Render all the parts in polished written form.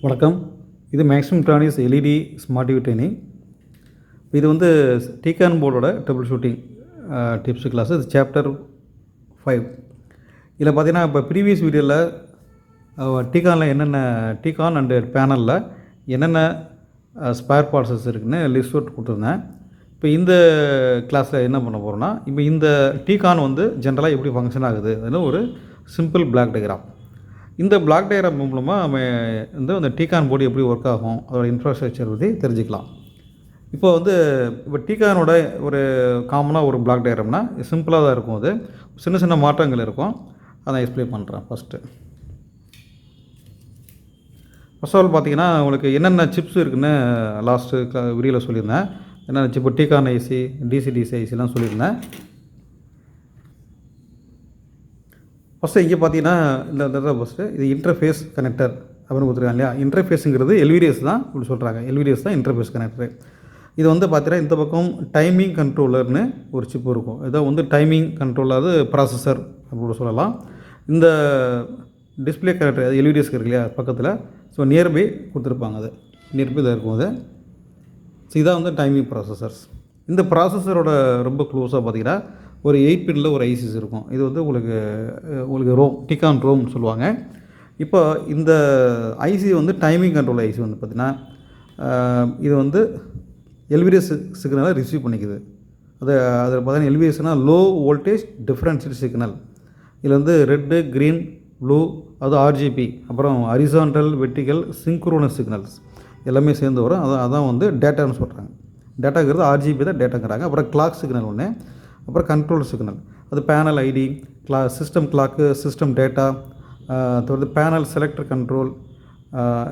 வணக்கம். இது மேக்ஸிமம் ட்ரானிஸ் எல்இடி ஸ்மார்ட் டிவி ட்ரெயினிங். இது வந்து டிகான் போர்டோட ட்ரபிள் ஷூட்டிங் டிப்ஸ் கிளாஸ். இது சாப்டர் 5. இதில் பார்த்தீங்கன்னா, இப்போ ப்ரீவியஸ் வீடியோவில் டிகானில் என்னென்ன டிகான் அண்டு பேனலில் என்னென்ன ஸ்பேர் பார்ட்ஸஸ் இருக்குதுன்னு லிஸ்ட் அவுட் கொடுத்துருந்தேன். இப்போ இந்த கிளாஸில் என்ன பண்ண போகிறோன்னா, இப்போ இந்த டிகான் வந்து ஜென்ரலாக எப்படி ஃபங்க்ஷன் ஆகுது அதுன்னு ஒரு சிம்பிள் பிளாக் டயக்ராம். இந்த பிளாக் டயக்ராம் மூலமாக நம்ம வந்து அந்த டிகான் போர்டு எப்படி ஒர்க் ஆகும், அதோட இன்ஃப்ராஸ்ட்ரக்சர் பற்றி தெரிஞ்சுக்கலாம். இப்போ டிகானோட ஒரு காமனாக ஒரு பிளாக் டயக்ராம்னா சிம்பிளாக தான் இருக்கும். அது சின்ன சின்ன மாற்றங்கள் இருக்கும். அதை எக்ஸ்பிளைன் பண்ணுறேன். ஃபஸ்ட் ஆஃப் ஆல் பார்த்தீங்கன்னா, உங்களுக்கு என்னென்ன சிப்ஸ் இருக்குதுன்னு லாஸ்ட்டு வீடியோவில் சொல்லியிருந்தேன். என்னென்ன சிப்பு டிகான் ஐசி, டிசி ஐசிலாம் சொல்லியிருந்தேன். ஃபஸ்ட்டு இங்கே பார்த்தீங்கன்னா, இந்த ஃபஸ்ட்டு இது இன்டர்ஃபேஸ் கனெக்டர் அப்படின்னு கொடுத்துருக்காங்க இல்லையா. இன்டர்ஃபேஸுங்கிறது எல்விடிஎஸ் தான் இப்படி சொல்கிறாங்க. எல்விடிஎஸ் தான் இன்டர்ஃபேஸ் கனெக்டர். இது வந்து பார்த்தீங்கன்னா, இந்த பக்கம் டைமிங் கண்ட்ரோலர்னு ஒரு சிப் இருக்கும். இதை வந்து டைமிங் கண்ட்ரோலர், அது ப்ராசஸர் அப்படின்னு சொல்லலாம். இந்த டிஸ்பிளே கனெக்டர், அது எல்விடிஎஸ்க்கு இருக்கு இல்லையா பக்கத்தில். ஸோ நியர்பை கொடுத்துருப்பாங்க. அது நியர்பை தான் இருக்கும். அது ஸோ இதான் வந்து டைமிங் ப்ராசஸர்ஸ். இந்த ப்ராசஸரோட ரொம்ப க்ளோஸாக பார்த்தீங்கன்னா, ஒரு 8 பின்னில் ஒரு ஐசிஸ் இருக்கும். இது வந்து உங்களுக்கு ரோம், டிகான் ரோம்னு சொல்லுவாங்க. இப்போ இந்த ஐசி வந்து டைமிங் கண்ட்ரோல் ஐசி வந்து பார்த்திங்கன்னா, இது வந்து எல்விடிஎஸ் சிக்னலை ரிசீவ் பண்ணிக்குது. அதில் பார்த்தீங்கன்னா, எல்விடிஎஸ்னால் லோ வோல்டேஜ் டிஃப்ரென்ஷியல் சிக்னல். இதில் வந்து ரெட்டு, க்ரீன், ப்ளூ, அது ஆர்ஜிபி, அப்புறம் ஹரிசான்டல், வெர்டிகல், சிங்க்ரோனஸ் சிக்னல்ஸ் எல்லாமே சேர்ந்து வரும். அதான் வந்து டேட்டான்னு சொல்கிறாங்க. டேட்டாங்கிறது ஆர்ஜிபி தான் டேட்டாங்கிறாங்க. அப்புறம் கிளாக் சிக்னல் ஒன்று, அப்புறம் கண்ட்ரோல் சிக்னல், அது panel ID, system clock, system data, தொடர்ந்து பேனல் செலக்டர் கண்ட்ரோல்,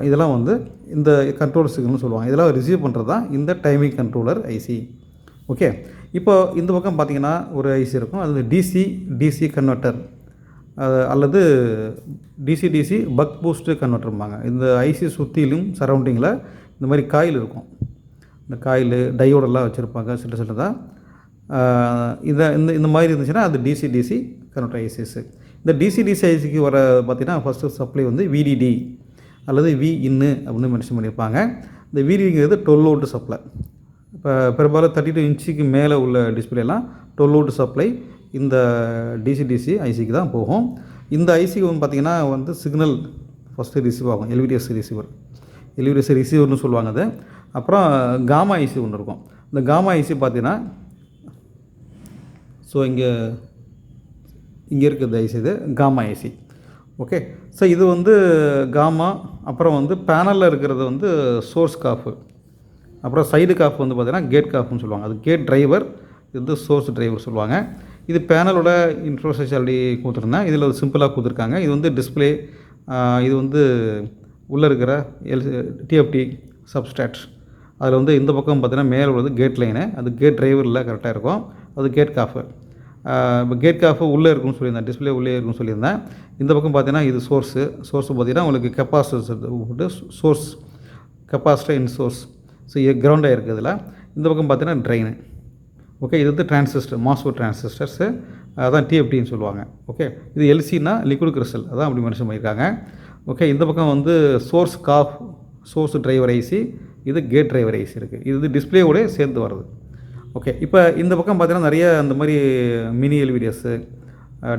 இதெல்லாம் வந்து இந்த கண்ட்ரோல் சிக்னல்னு சொல்லுவாங்க. இதெல்லாம் ரிசீவ் பண்ணுறது தான் இந்த டைமிங் கண்ட்ரோலர் ஐசி. ஓகே. இப்போ இந்த பக்கம் பார்த்திங்கன்னா ஒரு ஐசி இருக்கும். அது டிசி கன்வெர்ட்டர், அல்லது டிசி பக் பூஸ்ட்டு கன்வெர்ட்டர்ம்பாங்க. இந்த ஐசி சுற்றிலும் சரௌண்டிங்கில் இந்த மாதிரி காயில் இருக்கும். இந்த காயில் டையோடெல்லாம் வச்சுருப்பாங்க சின்னதாக. இந்த மாதிரி இருந்துச்சுன்னா அது டிசி கன்வெர்ட்டர் ஐசிஸு. இந்த டிசி ஐசிக்கு வர பார்த்திங்கன்னா, ஃபஸ்ட்டு சப்ளை வந்து விடிடி அல்லது வி இன்னு அப்படின்னு மென்ஷன் பண்ணியிருப்பாங்க. இந்த விடிங்கிறது 12 வோல்ட் சப்ளை. இப்போ பெரும்பாலும் 32 இன்ச்சுக்கு மேலே உள்ள டிஸ்பிளேலாம் 12 வோல்ட் சப்ளை இந்த டிசி ஐசிக்கு தான் போகும். இந்த ஐசிக்கு வந்து பார்த்திங்கன்னா வந்து சிக்னல் ஃபஸ்ட்டு ரிசீவ் ஆகும். எல்விடிஎஸ் ரிசீவர்னு சொல்லுவாங்க அது. அப்புறம் காமா ஐசி ஒன்று இருக்கும். இந்த காமா ஐசி பார்த்திங்கன்னா, ஸோ இங்கே இருக்கிறது ஐசி, இது காமா ஐசி. ஓகே. ஸோ இது வந்து காமா. அப்புறம் வந்து பேனலில் இருக்கிறது வந்து சோர்ஸ் காஃபு. அப்புறம் சைடு காஃப் வந்து பார்த்திங்கன்னா கேட் காஃப்னு சொல்லுவாங்க. அது கேட் டிரைவர், இது வந்து சோர்ஸ் டிரைவர் சொல்லுவாங்க. இது பேனலோட இன்ஃப்ராஸ்ட்ரக்சர் ஆல்ரெடி கொடுத்துருந்தேன். இதில் சிம்பிளாக கொடுத்துருக்காங்க. இது வந்து டிஸ்பிளே, இது வந்து உள்ளே இருக்கிற டிஎஃப்டி சப்ஸ்ட்ராட். அதில் வந்து இந்த பக்கம் பார்த்திங்கன்னா மேலே உள்ளது கேட் லைனு, அது கேட் டிரைவரில் கரெக்டாக இருக்கும். அது கேட் காஃபு. இப்போ கேட் காஃபு உள்ளே இருக்குன்னு சொல்லியிருந்தேன், டிஸ்பிளே உள்ளே இருக்குன்னு சொல்லியிருந்தேன். இந்த பக்கம் பார்த்தீங்கன்னா இது சோர்ஸு பார்த்திங்கன்னா உங்களுக்கு கெப்பாசிட்டர், சோர்ஸ் கெப்பாசிட்டர் இன் சோர்ஸ். ஸோ இது கிரவுண்டாக இருக்குது இதில். இந்த பக்கம் பார்த்தீங்கன்னா ட்ரெயின். ஓகே. இது வந்து டிரான்சிஸ்டர், மாஸ்ஃபெட் டிரான்சிஸ்டர்ஸு, அதான் டிஎஃப்டின்னு சொல்லுவாங்க. ஓகே. இது எல்சினா லிக்விட் கிறிஸ்டல், அதான் அப்படி மென்ஷன் பண்ணியிருக்காங்க. ஓகே. இந்த பக்கம் வந்து சோர்ஸ் டிரைவர் ஐசி, இது கேட் டிரைவர் ஐசி இருக்குது. இது வந்து டிஸ்பிளேவோட சேர்ந்து வருது. ஓகே. இப்போ இந்த பக்கம் பார்த்தீங்கன்னா நிறைய அந்த மாதிரி mini LVDS,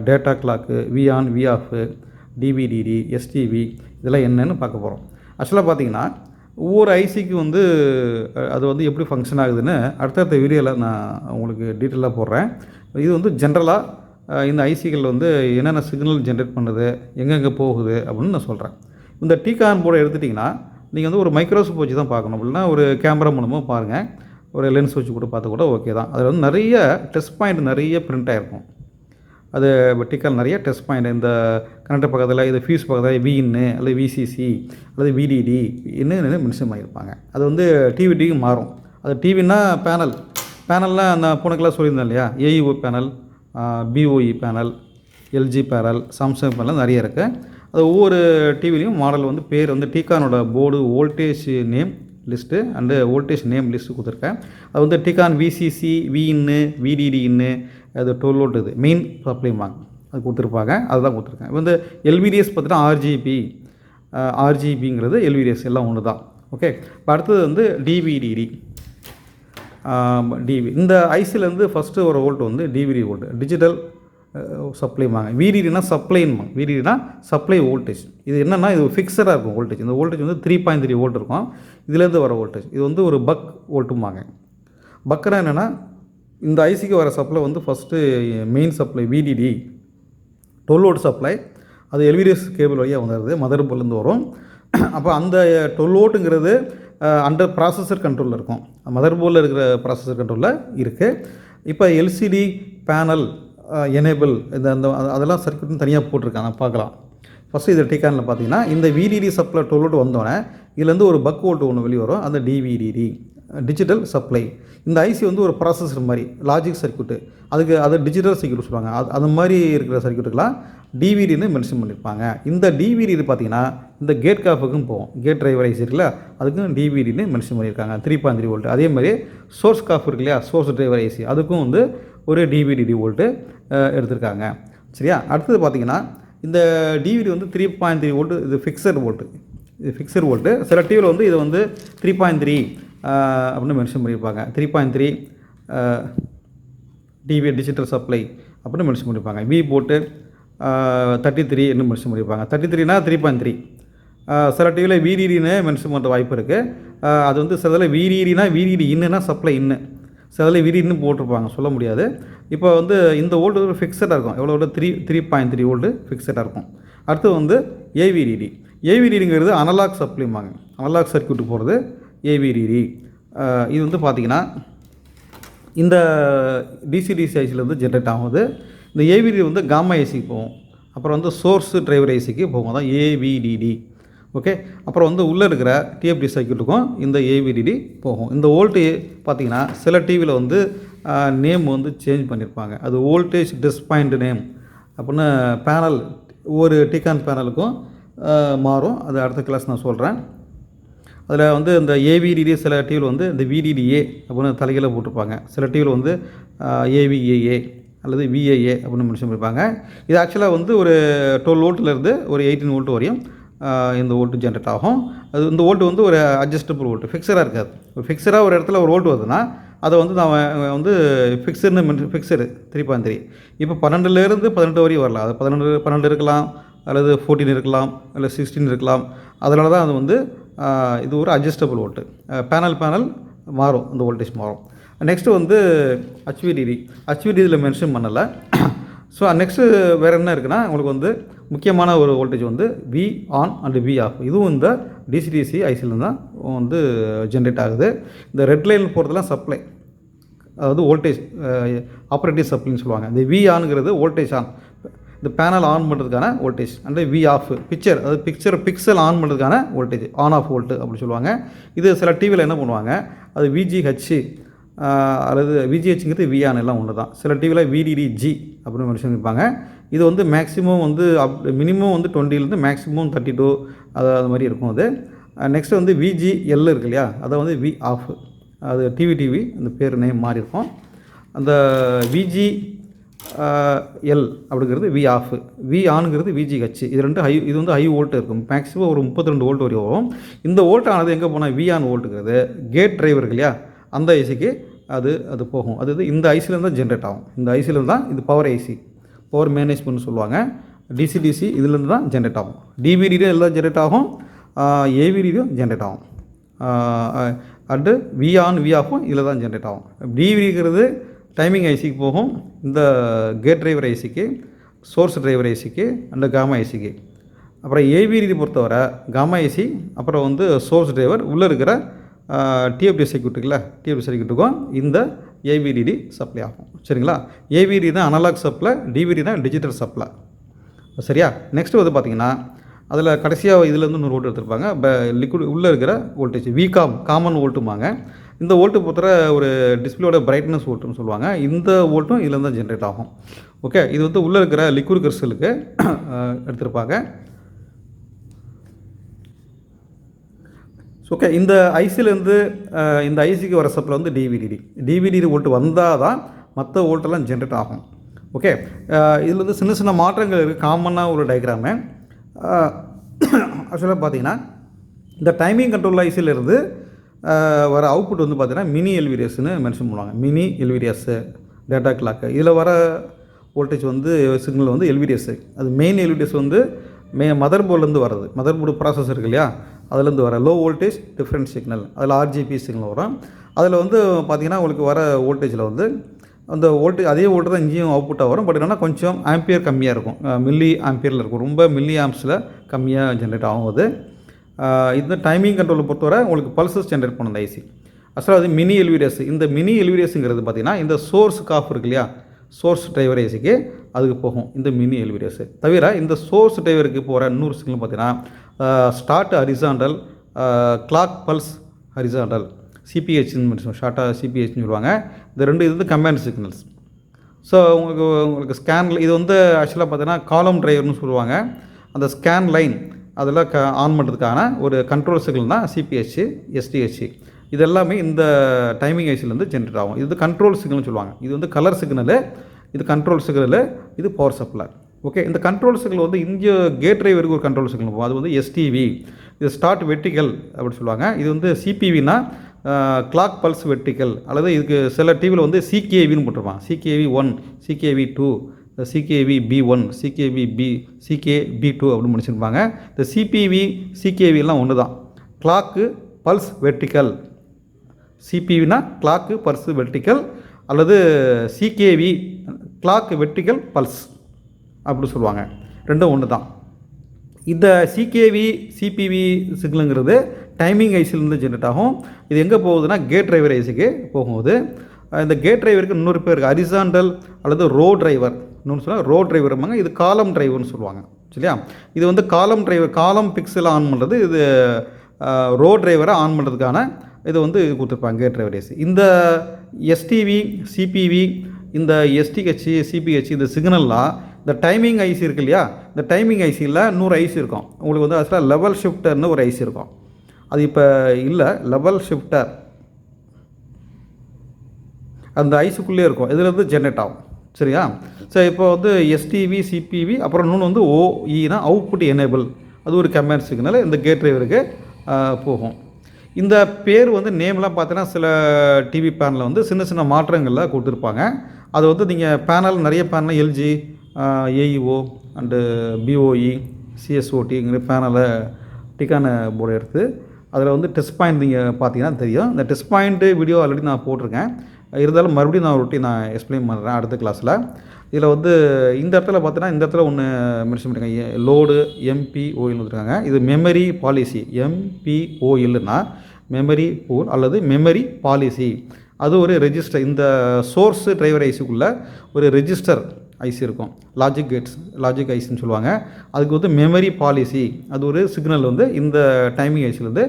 data clock, V on, V off, DVDD, STV, இதெல்லாம் என்னென்னு பார்க்க போகிறோம். ஆக்சுவலாக பார்த்தீங்கன்னா, ஒவ்வொரு ஐசிக்கு வந்து அது வந்து எப்படி ஃபங்க்ஷன் ஆகுதுன்னு அடுத்தடுத்த வீடியோவில் நான் உங்களுக்கு டீட்டெயிலாக போடுறேன். இது வந்து ஜென்ரலாக இந்த ஐசிகள் வந்து என்னென்ன சிக்னல் ஜென்ரேட் பண்ணுது, எங்கெங்கே போகுது அப்படின்னு நான் சொல்கிறேன். இந்த டிகான் போர்டை எடுத்துட்டிங்கன்னா, நீங்கள் வந்து ஒரு மைக்ரோஸ்கோப் வச்சு தான் பார்க்கணும். அப்படின்னா ஒரு கேமரா மூலமாக பாருங்கள், ஒரு லென்ஸ் வச்சு கூட பார்த்து கூட ஓகே தான். அதில் வந்து நிறைய டெஸ்ட் பாயிண்ட் நிறைய பிரிண்ட் ஆகிருக்கும். அது டிகான் நிறைய டெஸ்ட் பாயிண்ட், இந்த கனெக்டர் பக்கத்தில், இது ஃபியூஸ் பக்கத்தில் விஇன்னு அல்லது விசிசி அல்லது விடிடி இன்னும் மென்ஷன் பண்ணியிருப்பாங்க. அது வந்து டிவிடிக்கு மாறும். அது டிவின்னா பேனல்லாம் அந்த போனக்கெல்லாம் சொல்லியிருந்தேன் இல்லையா. AEO panel, BOE panel, LG panel, Samsung panel நிறைய இருக்குது. அது ஒவ்வொரு டிவிலையும் மாடல் வந்து பேர் வந்து டிகானோட board voltage name list and voltage name list கொடுத்துருக்கேன். அது வந்து டிகான் விசிசி, விஇன்னு, விடிடி இன்னு, அது 12 வோல்ட், இது மெயின் சப்ளைமாங்க, அது கொடுத்துருப்பாங்க. அதுதான் கொடுத்துருக்கேன். வந்து எல்விடிஎஸ் பார்த்தீங்கன்னா ஆர்ஜிபி, RGBங்கிறது LVDS எல்லாம் ஒன்று தான். ஓகே, இப்போ அடுத்தது வந்து DVDD. இந்த ஐசிலேருந்து ஃபஸ்ட்டு ஒரு வோல்ட் வந்து டிவிடி வோல்ட், டிஜிட்டல் சப்ளைமாங்க. VDDனா சப்ளைன்பாங்க. VDDனா சப்ளை வோல்டேஜ். இது என்னென்னா இது ஃபிக்ஸடாக இருக்கும் வோல்டேஜ். இந்த வோல்டேஜ் வந்து 3.3 வோல்ட் இருக்கும். இதுலேருந்து வர வோல்டேஜ் இது வந்து ஒரு பக் வோல்ட்டும்பாங்க. பக்குனா என்னென்னா இந்த ஐசிக்கு வர சப்ளை வந்து first main supply VDD 12 volt supply. அது LVDS கேபிள் வழியாக வந்துடுது, மதர் போர்ட்லேருந்து வரும். அப்போ அந்த 12 வோல்ட்டுங்கிறது அண்டர் ப்ராசஸர் கண்ட்ரோலில் இருக்கும். மதர் போர்டில் இருக்கிற ப்ராசஸர் கண்ட்ரோலில் இருக்குது. இப்போ LCD பேனல் எனேபிள் அதெல்லாம் சர்க்யூட்னு தனியாக போட்டிருக்காங்க, பார்க்கலாம். ஃபஸ்ட்டு இது டிகானில் பார்த்தீங்கன்னா இந்த VDD சப்ளை 12 வோல்ட் வந்தோடனே இதுலேருந்து ஒரு பக் வோல்ட் ஒன்று வெளியே வரும். அந்த DVDD டிஜிட்டல் சப்ளை. இந்த ஐசி வந்து ஒரு ப்ராசஸர் மாதிரி, லாஜிக் சர்க்யூட்டு. அது டிஜிட்டல் சர்க்யூட் சொல்லுவாங்க. அது மாதிரி இருக்கிற சர்க்யூட்டுக்கெலாம் டிவிடின்னு மென்ஷன் பண்ணியிருப்பாங்க. இந்த டிவிடி பார்த்தீங்கன்னா இந்த கேட் காஃபுக்கும் போகும். கேட் டிரைவர் ஐசி இருக்குல்ல, அதுக்கும் டிவிடின்னு மென்ஷன் பண்ணியிருக்காங்க 3.3 வோல்ட். அதே மாதிரி சோர்ஸ் காஃப் இருக்கு இல்லையா, சோர்ஸ் டிரைவர் ஐசி, அதுக்கும் வந்து ஒரு டிவிடி வோல்ட்டு எடுத்திருக்காங்க. சரியா, அடுத்தது பார்த்தீங்கன்னா இந்த டிவிடி வந்து 3.3 வோல்ட்டு. இது ஃபிக்ஸட் வோல்ட்டு. இது ஃபிக்ஸட் வோல்ட்டு. சில டிவியில் வந்து இது வந்து 3.3 அப்படின்னு மென்ஷன் பண்ணியிருப்பாங்க. 3.3 டிவி டிஜிட்டல் சப்ளை அப்படின்னு மென்ஷன் பண்ணியிருப்பாங்க. V போட்டு 33 என்ன மென்ஷன் பண்ணியிருப்பாங்க. 33னா 3.3. சில டிவியில் VDDன்னு மென்ஷன் பண்ணுற வாய்ப்பு இருக்குது. அது வந்து சிலதில் VDDனா VDD இன்னுனா சப்ளை இன்னு, சிலதில் VDDன்னு போட்டிருப்பாங்க, சொல்ல முடியாது. இப்போ வந்து இந்த வோல்ட்டு ஃபிக்ஸடாக இருக்கும். எவ்வளோ வோல்ட்டு 3.3 வோல்ட்டு ஃபிக்ஸடாக இருக்கும். அடுத்து வந்து AVDD. AVDDங்கிறது அனலாக் சப்ளைம்பாங்க. அனலாக் சர்க்யூட்டு போகிறது AVDD. இது வந்து பார்த்திங்கன்னா இந்த DC ஐசிலேருந்து ஜென்ரேட் ஆகுது. இந்த AVDD வந்து காமா ஐசிக்கு போகும். அப்புறம் வந்து சோர்ஸ் டிரைவர் ஐசிக்கு போகும், தான் AVDD. ஓகே, அப்புறம் வந்து உள்ளே இருக்கிற TFT சர்க்யூட்டுக்கும் இந்த AVDD போகும். இந்த வோல்ட்டு பார்த்திங்கன்னா சில டிவியில் வந்து நேம் வந்து சேஞ்ச் பண்ணியிருப்பாங்க. அது வோல்டேஜ் டிஸ்பாயிண்ட் நேம் அப்படின்னு பேனல் ஒவ்வொரு டிகான் பேனலுக்கும் மாறும். அது அடுத்த கிளாஸ் நான் சொல்கிறேன். அதில் வந்து இந்த AVDD சில டிவியில் வந்து இந்த VDDA அப்படின்னு தலைகளை போட்டிருப்பாங்க. சில டிவியில் வந்து AVAA அல்லது VAA அப்படின்னு மென்ஷன் பண்ணியிருப்பாங்க. இது ஆக்சுவலாக வந்து ஒரு 12 வோல்ட்லேருந்து ஒரு 18 வோல்ட் வரையும் இந்த வோல்ட்டு ஜென்ரேட் ஆகும். அது இந்த வோல்ட்டு வந்து ஒரு அட்ஜஸ்டபிள் வோல்ட்டு, ஃபிக்ஸடாக இருக்காது. ஃபிக்ஸடாக ஒரு இடத்துல ஒரு வோல்ட் வருதுன்னா அதை வந்து நான் வந்து ஃபிக்ஸடு 3.3. இப்போ 12லேருந்து 18 வரையும் வரலாம். அது 12 இருக்கலாம், அல்லது 14 இருக்கலாம், அல்லது 16 இருக்கலாம். அதனால தான் அது வந்து இது ஒரு அட்ஜஸ்டபிள் வோல்ட்டு. பேனல் மாறும், இந்த வோல்டேஜ் மாறும். நெக்ஸ்ட்டு வந்து HVDD இதில் மென்ஷன் பண்ணலை. ஸோ நெக்ஸ்ட்டு வேறு என்ன இருக்குன்னா, உங்களுக்கு வந்து முக்கியமான ஒரு வோல்டேஜ் வந்து V on and V off. இதுவும் இந்த DC ஐசியில் தான் வந்து ஜென்ரேட் ஆகுது. இந்த ரெட் லைன் போகிறதுலாம் சப்ளை, அதாவது வோல்டேஜ் ஆப்ரேட்டிவ் சப்ளைன்னு சொல்லுவாங்க. இந்த V ஆனுங்கிறது வோல்டேஜ் ஆன், இந்த பேனல் ஆன் பண்ணுறதுக்கான voltage. And V off pixel on பண்ணுறதுக்கான வோல்டேஜ், ஆன் ஆஃப் வோல்ட்டு அப்படி சொல்லுவாங்க. இது சில டிவியில் என்ன பண்ணுவாங்க, அது VGH அல்லது VGHங்கிறது V ஆன் எல்லாம் ஒன்று தான். சில டிவியில் VDDG அப்படின்னு மென்ஷன் பண்ணியிருப்பாங்க. இது வந்து மேக்ஸிமம் வந்து மினிமம் வந்து 20லேருந்து மேக்ஸிமம் 32 அது மாதிரி இருக்கும். அது நெக்ஸ்ட்டு வந்து VGL இருக்கு இல்லையா, அதை வந்து V ஆஃப். அது டிவி அந்த பேர் நேம் மாறி இருக்கும். அந்த VGL அப்படிங்கிறது V ஆஃப். V ஆனுங்கிறது VGH. இது ரெண்டு இது வந்து ஹை வோல்ட் இருக்கும். மேக்ஸிமம் ஒரு 32 வோல்ட் வரையும் வரும். இந்த வோல்ட் ஆனது எங்கே போனால் V ஆன் வோல்ட்டுங்கிறது கேட் டிரைவர் இருக்கு இல்லையா, அந்த ஐசிக்கு அது போகும். அது இந்த ஐசிலேருந்து தான் ஜென்ரேட் ஆகும். இந்த ஐசிலேருந்து தான் இது பவர் ஐசி, பவர் மேனேஜ்மெண்ட் சொல்லுவாங்க. DC இதுலேருந்து தான் ஜென்ரேட் ஆகும். டிவிடியும் எல்லாம் ஜென்ரேட் ஆகும், AVDயும் ஜென்ரேட் ஆகும். அண்டு V ஆன் V ஆஃபும் இதில் தான் ஜென்ரேட் ஆகும். டிவிடிங்கிறது டைமிங் ஐசிக்கு போகும், இந்த கேட் டிரைவர் ஐசிக்கு, சோர்ஸ் டிரைவர் ஐசிக்கு, அண்டு காமா ஐசிக்கு. அப்புறம் AVD பொறுத்தவரை காமா ஐசி, அப்புறம் வந்து சோர்ஸ் டிரைவர், உள்ளே இருக்கிற TFT சர்க்யூட்டுக்குல TFT சர்க்யூட்டுக்கும் இந்த AVDD சப்ளை ஆகும். சரிங்களா, AVD தான் அனலாக் சப்ளை, DVD தான் டிஜிட்டல் சப்ளை. சரியா, நெக்ஸ்ட்டு வந்து பார்த்திங்கன்னா அதில் கடைசியாக இதில் வந்து 100 வோல்ட் எடுத்திருப்பாங்க. லிக்விட் உள்ளே இருக்கிற வோல்டேஜ் VCOM, காமன் வோல்ட்டுமாங்க. இந்த வோல்ட்டு பொறுத்தவரை ஒரு டிஸ்பிளேயோட பிரைட்னஸ் வோல்ட்டுன்னு சொல்லுவாங்க. இந்த வோல்ட்டும் இதில் தான் ஜென்ரேட் ஆகும். ஓகே, இது வந்து உள்ளே இருக்கிற லிக்விட் கிறிஸ்டலுக்கு எடுத்திருப்பாங்க. ஓகே, இந்த ஐசிலேருந்து இந்த ஐசிக்கு வர சப்ளை வந்து டிவிடி வோல்ட் வந்தால் தான் மற்ற வோல்ட்டெல்லாம் ஜென்ரேட் ஆகும். ஓகே, இதில் வந்து சின்ன மாற்றங்கள் இருக்குது. காமனாக ஒரு டயக்ராமு ஆக்சுவலாக பார்த்தீங்கன்னா இந்த டைமிங் கண்ட்ரோல் ஐசியிலிருந்து வர அவுட்புட் வந்து பார்த்தீங்கன்னா மினி எல்விடிஎஸ்ன்னு மென்ஷன் பண்ணுவாங்க. Mini LVDS data clock. இதில் வர வோல்டேஜ் வந்து சிக்னல் வந்து எல்விடிஎஸ். அது மெயின் எல்விடிஎஸ் வந்து மதர் போர்ட்லேருந்து வர்றது. மதர் போர்டு ப்ராசஸ் இருக்கு இல்லையா, அதுலேருந்து வர லோ வோல்டேஜ் டிஃப்ரெண்ட் சிக்னல், அதில் ஆர்ஜிபி சிக்னல் வரும். அதில் வந்து பார்த்திங்கன்னா உங்களுக்கு வர வோல்டேஜில் வந்து அந்த அதே வோல்டேஜ் தான் இங்கேயும் அவுட்புட்டாக வரும். பட் என்னென்னா கொஞ்சம் ஆம்பியர் கம்மியாக இருக்கும், மில்லி ஆம்பியரில் இருக்கும், ரொம்ப மில்லி ஆம்ஸில் கம்மியாக ஜென்ரேட் ஆகுது. இந்த டைமிங் கண்ட்ரோலை பொறுத்தவரை உங்களுக்கு பல்சஸ் ஜென்ரேட் பண்ணும் இந்த ஐசி. ஆக்சுவலாக அது மினி எல்விடிஎஸ். இந்த மினி எல்விடிஎஸ்ங்கிறது பார்த்திங்கன்னா இந்த சோர்ஸ் காஃப் இருக்கு இல்லையா, சோர்ஸ் டிரைவர் ஐசிக்கு அதுக்கு போகும் இந்த மினி எல்விடிஎஸ். தவிர இந்த சோர்ஸ் டிரைவருக்கு போகிற இன்னொரு சிக்னல் பார்த்தீங்கன்னா start horizontal, clock pulse horizontal, சிபிஹெச்னு ஷார்ட்டாக சிபிஹெச்னு சொல்லுவாங்க. இந்த ரெண்டு இது வந்து கம்பைன்ட் சிக்னல்ஸ். ஸோ உங்களுக்கு ஸ்கேன் இது வந்து ஆக்சுவலாக பார்த்தீங்கன்னா காலம் டிரைவர்னு சொல்லுவாங்க. அந்த ஸ்கேன் லைன் அதில் ஆன் பண்ணுறதுக்கான ஒரு கண்ட்ரோல் சிக்னல் தான் சிபிஹெச், எஸ்டிஹெச். இது எல்லாமே இந்த டைமிங் ஐசிலேருந்து ஜென்ரேட் ஆகும். இது கண்ட்ரோல் சிக்னல்னு சொல்லுவாங்க. இது வந்து கலர் சிக்னலு, இது கண்ட்ரோல் சிக்னலு, இது பவர் சப்ளை. ஓகே, இந்த கண்ட்ரோல் சிக்னல் வந்து இங்கே கேட் டிரைவருக்கு ஒரு கண்ட்ரோல் சிக்னல் போகும். அது வந்து எஸ்டிவி, இது ஸ்டார்ட் வெர்டிக்கல் அப்படின்னு சொல்லுவாங்க. இது வந்து சிபிவினா கிளாக் பல்ஸ் வெர்டிக்கல், அல்லது இதுக்கு சில டிவியில் வந்து சிகேவின்னு போட்டிருப்பாங்க. சிகேவி 1, சிகேவி 2, சிகேவி B1, சிகேபி 2 அப்படின்னு முடிச்சிருப்பாங்க. இந்த சிபிவி சிகேவிலாம் ஒன்று தான். கிளாக்கு பல்ஸ் வெர்டிக்கல், சிபிவினா கிளாக்கு பல்ஸ் வெர்டிக்கல், அல்லது சிகேவி கிளாக் வெர்டிக்கல் பல்ஸ் அப்படி சொல்லுவாங்க. ரெண்டும் ஒன்று தான். இந்த சிகேவி சிபிவி சிக்னலுங்கிறது டைமிங் ஐசிலேருந்து ஜென்ரேட் ஆகும். இது எங்கே போகுதுன்னா கேட் டிரைவர் ஐசிக்கு போகும்போது, இந்த கேட் டிரைவருக்கு இன்னொரு பேர் ஹரிசாண்டல் அல்லது ரோ டிரைவர், இன்னொன்று சொன்னால் ரோ டிரைவர்மாங்க. இது காலம் டிரைவர்னு சொல்லுவாங்க சரியா. இது வந்து காலம் டிரைவர், காலம் பிக்சல் ஆன் பண்ணுறது. இது ரோ டிரைவரை ஆன் பண்ணுறதுக்கான இது வந்து இது கொடுத்துருப்பாங்க கேட் டிரைவர் ஐசி. இந்த எஸ்டிவி சிபிவி, இந்த எஸ்டிஹெச் சிபிஹெச், இந்த சிக்னல்லாம் இந்த டைமிங் ஐசி இருக்கு இல்லையா, இந்த டைமிங் ஐசியில் 100 ஐசி இருக்கும். உங்களுக்கு வந்து ஆக்சுவலாக லெவல் ஷிஃப்டர்னு ஒரு ஐசி இருக்கும். அது இப்போ இல்லை, லெவல் ஷிஃப்டர் அந்த ஐசிக்குள்ளே இருக்கும். இதுலேருந்து ஜென்ரேட் ஆகும் சரியா. ஸோ இப்போ வந்து எஸ்டிவி சிபிவி, அப்புறம் இன்னொன்று வந்து ஓஇனா அவுட்புட் எனேபிள், அது ஒரு கமாண்ட் சிக்னல் இந்த கேட் டிரைவருக்கு போகும். இந்த பேர் வந்து நேம்லாம் பார்த்தீங்கன்னா சில டிவி பேனலில் வந்து சின்ன சின்ன மாற்றங்களில் கொடுத்துருப்பாங்க. அது வந்து நீங்கள் பேனல் நிறைய panel LG, AEO and BOE, சிஎஸ்ஓடிங்கிற பேனலை டிக்கான போர்டு எடுத்து அதில் வந்து டெஸ்ட் பாயிண்ட் நீங்கள் பார்த்தீங்கன்னா தெரியும். இந்த டெஸ்ட் பாயிண்ட்டு வீடியோ ஆல்ரெடி நான் போட்டிருக்கேன். இருந்தாலும் மறுபடியும் நான் ரொட்டி நான் எக்ஸ்பிளைன் பண்ணுறேன் அடுத்த கிளாஸில். இதில் வந்து இந்த இடத்துல பார்த்தீங்கன்னா இந்த இடத்துல ஒன்று மென்ஷன் பண்ணியிருக்காங்க, லோடு எம்பிஓஎல்னு வந்துருக்காங்க. இது மெமரி பாலிசி. எம்பிஓஎல்னா மெமரி பூல் அல்லது மெமரி பாலிசி. அது ஒரு ரெஜிஸ்டர். இந்த சோர்ஸ் டிரைவர் ஐசிக்குள்ளே ஒரு ரெஜிஸ்டர் ஐசி இருக்கும், லாஜிக் ஐசின்னு சொல்லுவாங்க. அதுக்கு வந்து மெமரி பாலிசி, அது ஒரு சிக்னல் வந்து இந்த டைமிங் ஐசிலேருந்து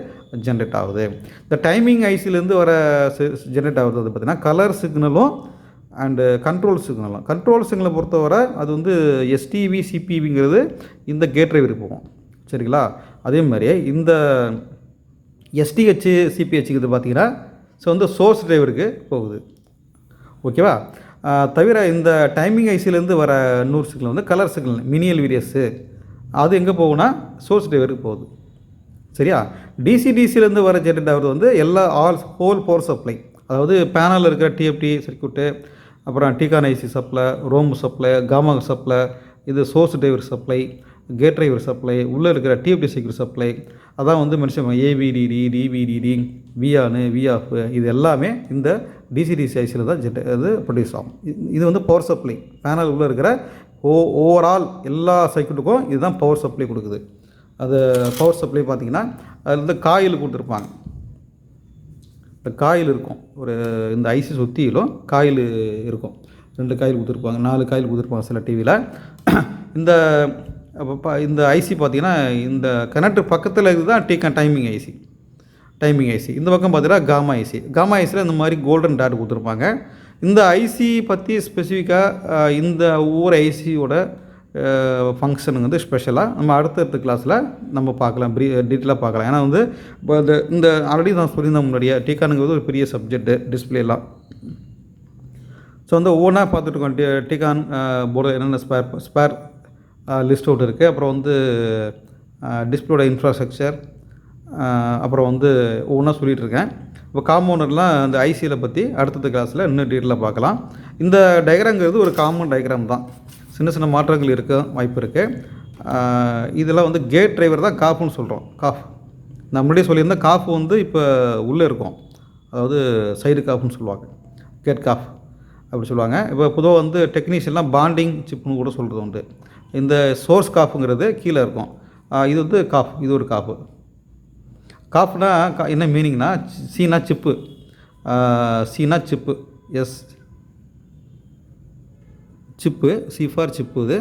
ஜென்ரேட் ஆகுது. இந்த டைமிங் ஐசிலேருந்து வர ஜென்ரேட் ஆகுது பார்த்திங்கன்னா கலர் சிக்னலும் அண்டு கண்ட்ரோல் சிக்னலும். கண்ட்ரோல் சிக்னலை பொறுத்தவரை அது வந்து எஸ்டிவி சிபிவிங்கிறது இந்த கேட் டிரைவருக்கு போகும் சரிங்களா. அதே மாதிரி இந்த எஸ்டிஹெச் சிபிஹெச்சுக்கு பார்த்தீங்கன்னா ஸோ வந்து சோர்ஸ் டிரைவருக்கு போகுது ஓகேவா. தவிர இந்த டைமிங் ஐசிலேருந்து வர 100 சிக்னல் வந்து கலர் சிக்னல் மினி எல்விடிஎஸ்ஸு, அது எங்கே போகும்னா சோர்ஸ் டிரைவருக்கு போகுது சரியா. டிசிலேருந்து வர ஜென்ரேட் ஆகிறது வந்து எல்லா ஹோல் பவர் சப்ளை, அதாவது பேனலில் இருக்கிற டிஎஃப்டி சர்க்யூட்டு, அப்புறம் T con IC supply, ROM supply, gamma supply, இது source driver supply, gate driver supply, உள்ளே இருக்கிற டிஎஃப்டி சர்க்யூட் சப்ளை, அதான் வந்து மென்ஷன் ஏவிடிடி, டிவிடிடி, விஆனு, விஆஃப், இது எல்லாமே இந்த டிசிடிசி ஐசியில் தான் இது ப்ரொடியூஸ் ஆகும். இது வந்து பவர் சப்ளை. பேனல் உள்ளே இருக்கிற ஓவரால் எல்லா சர்க்யூட்டுக்கும் இதுதான் பவர் சப்ளை கொடுக்குது. அது பவர் சப்ளை பார்த்திங்கன்னா அதில் வந்து காயில் கொடுத்துருப்பாங்க. இந்த காயில் இருக்கும், ஒரு இந்த ஐசி சுற்றியிலும் காயில் இருக்கும். 2 காயில் கொடுத்துருப்பாங்க, 4 காயில் கொடுத்துருப்பாங்க சில டிவியில். இந்த ஐசி பார்த்திங்கன்னா இந்த கனெக்டர் பக்கத்தில் இதுதான் டைமிங் ஐசி. இந்த பக்கம் பார்த்தீங்கன்னா காமா ஐசியில் இந்த மாதிரி கோல்டன் டாட் கொடுத்துருப்பாங்க. இந்த ஐசி பற்றி ஸ்பெசிஃபிக்காக இந்த ஒவ்வொரு ஐசியோட ஃபங்க்ஷனுங்க வந்து ஸ்பெஷலாக நம்ம அடுத்த கிளாஸில் நம்ம பார்க்கலாம், டீட்டெயிலாக பார்க்கலாம். ஏன்னா வந்து இப்போ இந்த ஆல்ரெடி நான் சொல்லியிருந்தேன் முன்னாடியே, டிகானுங்கிறது ஒரு பெரிய சப்ஜெக்ட்டு, டிஸ்பிளேலாம். ஸோ வந்து ஒவ்வொன்றா பார்த்துட்ருக்கோம். டிகான் போர்டு என்னென்ன ஸ்பேர் லிஸ்ட் அவுட் இருக்குது. அப்புறம் வந்து டிஸ்பிளேயோட இன்ஃப்ராஸ்ட்ரக்சர், அப்புறம் வந்து ஒவ்வொன்றா சொல்லிகிட்ருக்கேன். இப்போ காம்பவுண்டர்லாம் அந்த ஐசியில் பற்றி அடுத்தடுத்த கிளாஸில் இன்னும் டீட்டெயிலாக பார்க்கலாம். இந்த டயக்ராம்ங்கிறது ஒரு காமன் டயக்ராம் தான், சின்ன சின்ன மாற்றங்கள் இருக்க வாய்ப்பு இருக்குது. இதெல்லாம் வந்து கேட் டிரைவர் தான் காஃப்னு சொல்கிறோம். காஃப் நான் முன்னாடியே சொல்லியிருந்தேன். காஃப் வந்து இப்போ உள்ளே இருக்கும், அதாவது சைடு காஃப்னு சொல்லுவாங்க, கேட் காஃப் அப்படி சொல்லுவாங்க. இப்போ பொதுவாக வந்து டெக்னீஷியன்லாம் பாண்டிங் சிப்னு கூட சொல்கிறது உண்டு. இந்த சோர்ஸ் காஃபுங்கிறது கீழே இருக்கும். இது வந்து காஃப், இது ஒரு காஃபு. காஃப்னா என்ன மீனிங்னா, சீனா சிப்பு, சீனா chip, S chip, C for chip, இது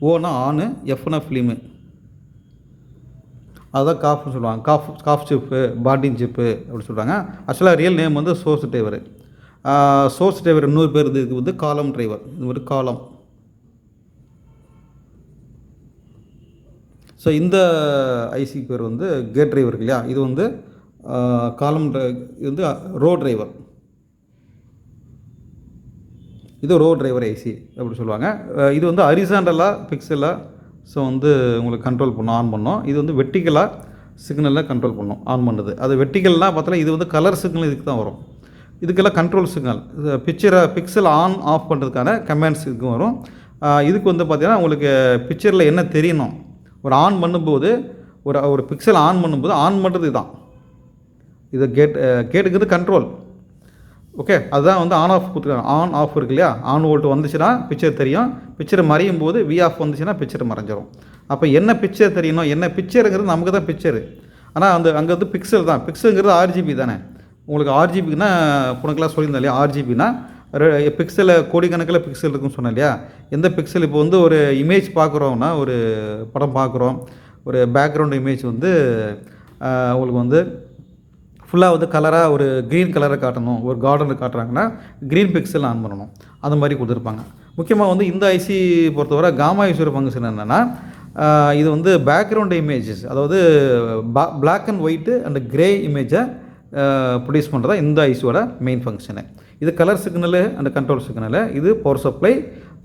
ஓனா ஆனு, எஃப்னா ஃபிலிமு, அதுதான் காஃப்னு சொல்லுவாங்க. காஃப் சிப்பு, பாண்டிங் சிப்பு அப்படி சொல்கிறாங்க. ஆக்சுவலாக ரியல் நேம் வந்து சோர்ஸ் டிரைவர். சோர்ஸ் டிரைவர் இன்னொரு பேர் இதுக்கு வந்து காலம் டிரைவர். இது ஒரு காலம். ஸோ இந்த ஐசி பேர் வந்து கேட் டிரைவர் இல்லையா, இது வந்து காலம், இது வந்து ரோ டிரைவர், இது ரோ டிரைவர் ஐசி அப்படி சொல்லுவாங்க. இது வந்து ஹரிசாண்டலாக பிக்சலாக ஸோ வந்து உங்களுக்கு கண்ட்ரோல் பண்ணோம், ஆன் பண்ணோம். இது வந்து வெர்டிக்கலாக சிக்னலில் கண்ட்ரோல் பண்ணோம், ஆன் பண்ணுறது. அது வெர்டிக்கல்னால் பார்த்தா இது வந்து கலர் சிக்னல் இதுக்கு தான் வரும். இதுக்கெல்லாம் control signal, pixel on off பண்ணுறதுக்கான கமாண்ட்ஸ் இதுக்கும் வரும். இதுக்கு வந்து பார்த்திங்கன்னா உங்களுக்கு பிக்சரில் என்ன தெரியணும், ஒரு ஆன் பண்ணும்போது ஒரு பிக்சல் ஆன் பண்ணும்போது ஆன் பண்ணுறது இதுதான். இது கேட்டுக்கிறது கண்ட்ரோல். ஓகே, அதுதான் வந்து ஆன் ஆஃப் கொடுத்துருக்காங்க. ஆன் ஆஃப் இருக்கு இல்லையா, ஆன் வோல்ட் வந்துச்சுன்னா பிக்சர் தெரியும், பிக்சர் மறையும் போது வி ஆஃப் வந்துச்சுன்னா பிக்சர் மறைஞ்சிரும். அப்போ என்ன பிக்சர் தெரியணும், என்ன பிக்சருங்கிறது நமக்கு தான் பிக்சரு, ஆனால் அங்கே வந்து பிக்சல் தான். பிக்சலுங்கிறது ஆர்ஜிபி தானே. உங்களுக்கு ஆர்ஜிபின்னா உனக்கெல்லாம் சொல்லியிருந்தேன் இல்லையா, ஆர்ஜிபின்னா பிக்சலில் கோடிக்கணக்கில் பிக்சல் இருக்குன்னு சொன்னேன் இல்லையா. எந்த பிக்சல் இப்போ வந்து ஒரு இமேஜ் பார்க்குறோம்னா, ஒரு படம் பார்க்குறோம், ஒரு பேக்ரவுண்ட் இமேஜ் வந்து உங்களுக்கு வந்து ஃபுல்லாக வந்து கலராக ஒரு க்ரீன் கலரை காட்டணும், ஒரு கார்டனில் காட்டுறாங்கன்னா க்ரீன் பிக்சல் ஆன் பண்ணணும், அந்த மாதிரி கொடுத்துருப்பாங்க. முக்கியமாக வந்து இந்த ஐசி பொறுத்தவரை காமா ஐசியோட ஃபங்க்ஷன் என்னென்னா, இது வந்து பேக்ரவுண்ட் இமேஜஸ், அதாவது black and white and grey இமேஜை ப்ரொடியூஸ் பண்ணுறதா இந்த ஐசியோட மெயின் ஃபங்க்ஷனு. இது colour signal and control signal, இது பவர் சப்ளை,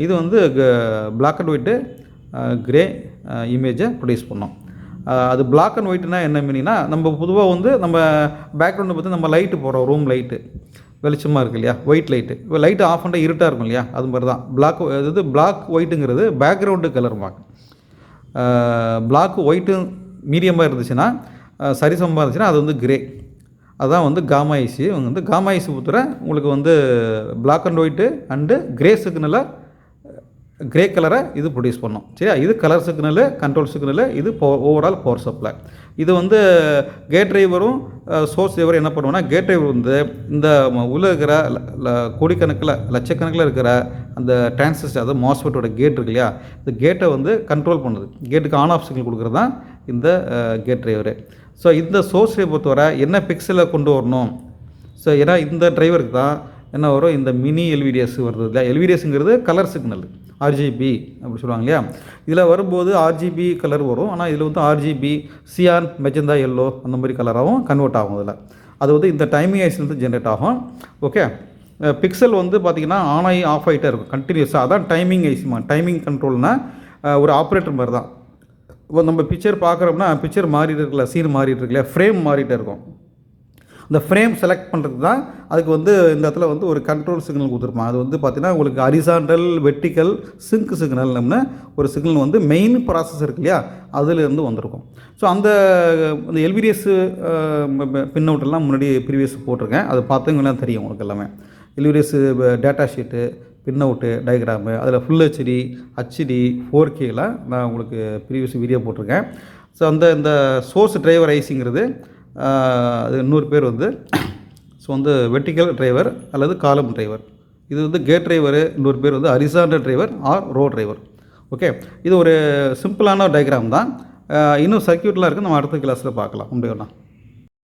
இது வந்து பிளாக் அண்ட் ஒயிட்டு க்ரே இமேஜை ப்ரொடியூஸ் பண்ணோம். அது பிளாக் அண்ட் ஒயிட்னா என்ன மீனிங்னா, நம்ம பொதுவாக வந்து நம்ம பேக்ரவுண்டை பற்றி நம்ம லைட்டு போடுறோம், ரூம் லைட்டு வெளிச்சமாக இருக்குது இல்லையா, ஒயிட் லைட்டு. இப்போ லைட்டு ஆஃப் பண்ணால் இருட்டாக இருக்கும் இல்லையா, அது மாதிரி தான் பிளாக் ஒயிட்டுங்கிறது பேக்ரவுண்டு கலருமாங்க. பிளாக் ஒயிட்டு மீடியமாக இருந்துச்சுன்னா, சரிசமமாக இருந்துச்சுன்னா அது வந்து க்ரே, அதுதான் வந்து காமா ஐசி. இவங்க வந்து காமா ஐசி பொறுத்தவரை உங்களுக்கு வந்து black and white and grey சிக்னலை, க்ரே கலரை இது ப்ரொடியூஸ் பண்ணோம். சரியா, இது கலர் சிக்னலு, கண்ட்ரோல் சிக்னலு, இது ஓவரால் பவர் சப்ளை. இது வந்து கேட் டிரைவரும் சோர்ஸ் டிரைவரும் என்ன பண்ணுவோன்னா, கேட் டிரைவர் வந்து இந்த உள்ளே இருக்கிற கோடிக்கணக்கில் லட்சக்கணக்கில் இருக்கிற அந்த டிரான்சிஸ்டர், அதாவது மாஸ்ஃபெட்டோட கேட் இருக்கு இல்லையா, இந்த கேட்டை வந்து கண்ட்ரோல் பண்ணுது, கேட்டுக்கு ஆன் ஆஃப் சிக்னல் கொடுக்குறது தான் இந்த கேட் டிரைவரு. ஸோ இந்த சோர்ஸ் டிரைவர் பொறுத்தவரை என்ன பிக்சலை கொண்டு வரணும், ஸோ ஏன்னா இந்த டிரைவருக்கு தான் என்ன வரும், இந்த மினி எல்விடிஎஸ் வருது இல்லையா. எல்விடிஎஸ்ங்கிறது கலர் சிக்னல், ஆர்ஜிபி அப்படி சொல்லுவாங்க இல்லையா. இதில் வரும்போது ஆர்ஜிபி கலர் வரும், ஆனால் இதில் வந்து ஆர்ஜிபி, சியான், மெஜந்தா, எல்லோ அந்த மாதிரி கலராகவும் கன்வெர்ட் ஆகும். அதில் அது வந்து இந்த டைமிங் ஐஸ்லேருந்து ஜென்ரேட் ஆகும். ஓகே, பிக்சல் வந்து பார்த்திங்கன்னா ஆன் ஆகி ஆஃப் ஆகிட்டே இருக்கும் கண்டினியூஸாக. அதான் டைமிங் ஐஸ்மா. டைமிங் கண்ட்ரோல்னால் ஒரு ஆப்ரேட்டர் மாதிரி தான். இப்போ நம்ம பிக்சர் பார்க்குறோம்னா பிக்சர் மாறிட்டு இருக்குல்ல, சீன் மாறிட்டு இருக்குல்ல, ஃப்ரேம் மாறிட்டே இருக்கும். இந்த ஃப்ரேம் செலக்ட் பண்ணுறது தான் அதுக்கு வந்து இந்த இடத்துல வந்து ஒரு கண்ட்ரோல் சிக்னல் கொடுத்துருப்பாங்க. அது வந்து பார்த்திங்கன்னா உங்களுக்கு ஹரிசாண்டல், வெர்டிக்கல், சிங்க் சிக்னல்னு ஒரு சிக்னல் வந்து மெயின் ப்ராசஸ் இருக்கு இல்லையா, அதுலேருந்து வந்திருக்கும். ஸோ அந்த எல்விடிஎஸ் பின் அவுட்டெல்லாம் முன்னாடி ப்ரீவியஸ் போட்டிருக்கேன், அது பார்த்தவங்கலாம் தெரியும் உங்களுக்கு எல்லாமே. எல்விடிஎஸ் டேட்டா ஷீட்டு, பின் அவுட்டு, டயக்ராமு, அதில் ஃபுல் ஹெச்டி, ஹச்டி, 4Kலாம் நான் உங்களுக்கு ப்ரீவியஸ் வீடியோ போட்டிருக்கேன். ஸோ இந்த சோர்ஸ் டிரைவர் ஐசிங்கிறது அது இன்னொரு பேர் வந்து ஸோ வந்து வெர்டிக்கல் டிரைவர் அல்லது காலம் டிரைவர். இது வந்து கேட் டிரைவரு, இன்னொரு பேர் வந்து horizontal driver or row driver. Okay, இது ஒரு சிம்பிளான டயக்ராம் தான். இன்னும் சர்க்யூட்லாம் இருக்குது, நம்ம அடுத்த கிளாஸில் பார்க்கலாம். உண்டு.